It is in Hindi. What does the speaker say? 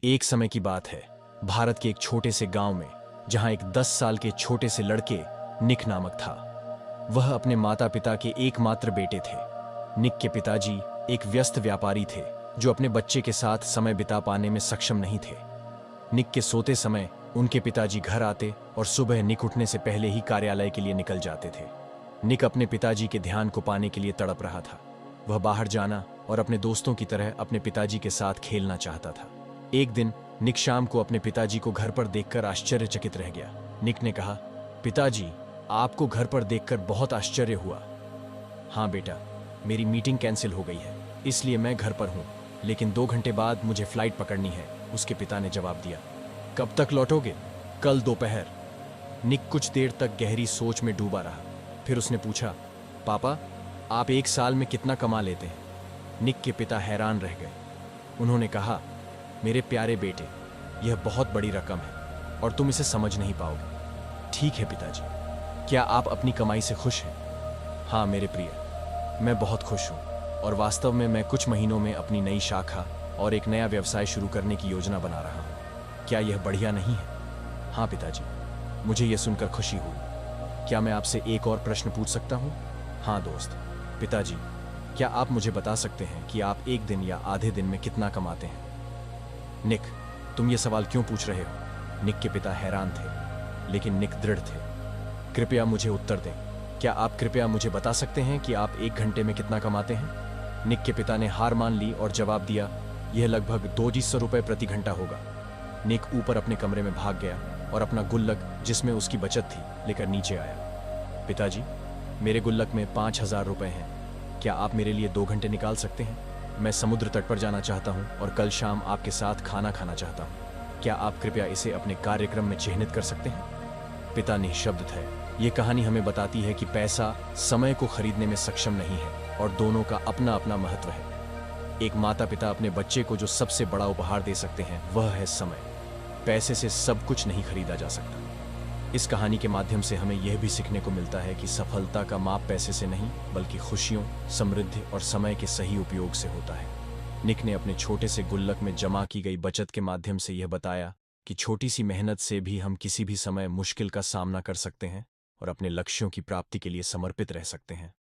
एक समय की बात है, भारत के एक छोटे से गांव में, जहां एक 10 साल के छोटे से लड़के निक नामक था। वह अपने माता पिता के एकमात्र बेटे थे। निक के पिताजी एक व्यस्त व्यापारी थे जो अपने बच्चे के साथ समय बिता पाने में सक्षम नहीं थे। निक के सोते समय उनके पिताजी घर आते और सुबह निक उठने से पहले ही कार्यालय के लिए निकल जाते थे। निक अपने पिताजी के ध्यान को पाने के लिए तड़प रहा था। वह बाहर जाना और अपने दोस्तों की तरह अपने पिताजी के साथ खेलना चाहता था। एक दिन निक शाम को अपने पिताजी को घर पर देखकर आश्चर्यचकित रह गया। निक ने कहा, पिताजी, आपको घर पर देखकर बहुत आश्चर्य हुआ। हाँ बेटा, मेरी मीटिंग कैंसिल हो गई है, इसलिए मैं घर पर हूँ, लेकिन 2 घंटे बाद मुझे फ्लाइट पकड़नी है, उसके पिता ने जवाब दिया। कब तक लौटोगे? कल दोपहर। निक कुछ देर तक गहरी सोच में डूबा रहा। फिर उसने पूछा, पापा, आप 1 साल में कितना कमा लेते हैं? निक के पिता हैरान रह गए। उन्होंने कहा, मेरे प्यारे बेटे, यह बहुत बड़ी रकम है और तुम इसे समझ नहीं पाओगे। ठीक है पिताजी, क्या आप अपनी कमाई से खुश हैं? हाँ मेरे प्रिय, मैं बहुत खुश हूँ और वास्तव में मैं कुछ महीनों में अपनी नई शाखा और एक नया व्यवसाय शुरू करने की योजना बना रहा हूँ। क्या यह बढ़िया नहीं है? हाँ पिताजी, मुझे यह सुनकर खुशी हुई। क्या मैं आपसे एक और प्रश्न पूछ सकता हूँ? हाँ दोस्त। पिताजी, क्या आप मुझे बता सकते हैं कि आप एक दिन या आधे दिन में कितना कमाते हैं? निक, तुम ये सवाल क्यों पूछ रहे हो? निक के पिता हैरान थे, लेकिन निक दृढ़ थे। कृपया मुझे उत्तर दें। क्या आप कृपया मुझे बता सकते हैं कि आप 1 घंटे में कितना कमाते हैं? निक के पिता ने हार मान ली और जवाब दिया, यह लगभग 200 रुपये प्रति घंटा होगा। निक ऊपर अपने कमरे में भाग गया और अपना गुल्लक, जिसमें उसकी बचत थी, लेकर नीचे आया। पिताजी, मेरे गुल्लक में 5000 रुपये हैं। क्या आप मेरे लिए 2 घंटे निकाल सकते हैं? मैं समुद्र तट पर जाना चाहता हूँ और कल शाम आपके साथ खाना खाना चाहता हूँ। क्या आप कृपया इसे अपने कार्यक्रम में चिह्नित कर सकते हैं? पिता निःशब्द थे। ये कहानी हमें बताती है कि पैसा समय को खरीदने में सक्षम नहीं है और दोनों का अपना अपना महत्व है। एक माता पिता अपने बच्चे को जो सबसे बड़ा उपहार दे सकते हैं वह है समय। पैसे से सब कुछ नहीं खरीदा जा सकता। इस कहानी के माध्यम से हमें यह भी सीखने को मिलता है कि सफलता का माप पैसे से नहीं, बल्कि खुशियों, समृद्धि और समय के सही उपयोग से होता है। निक ने अपने छोटे से गुल्लक में जमा की गई बचत के माध्यम से यह बताया कि छोटी सी मेहनत से भी हम किसी भी समय मुश्किल का सामना कर सकते हैं और अपने लक्ष्यों की प्राप्ति के लिए समर्पित रह सकते हैं।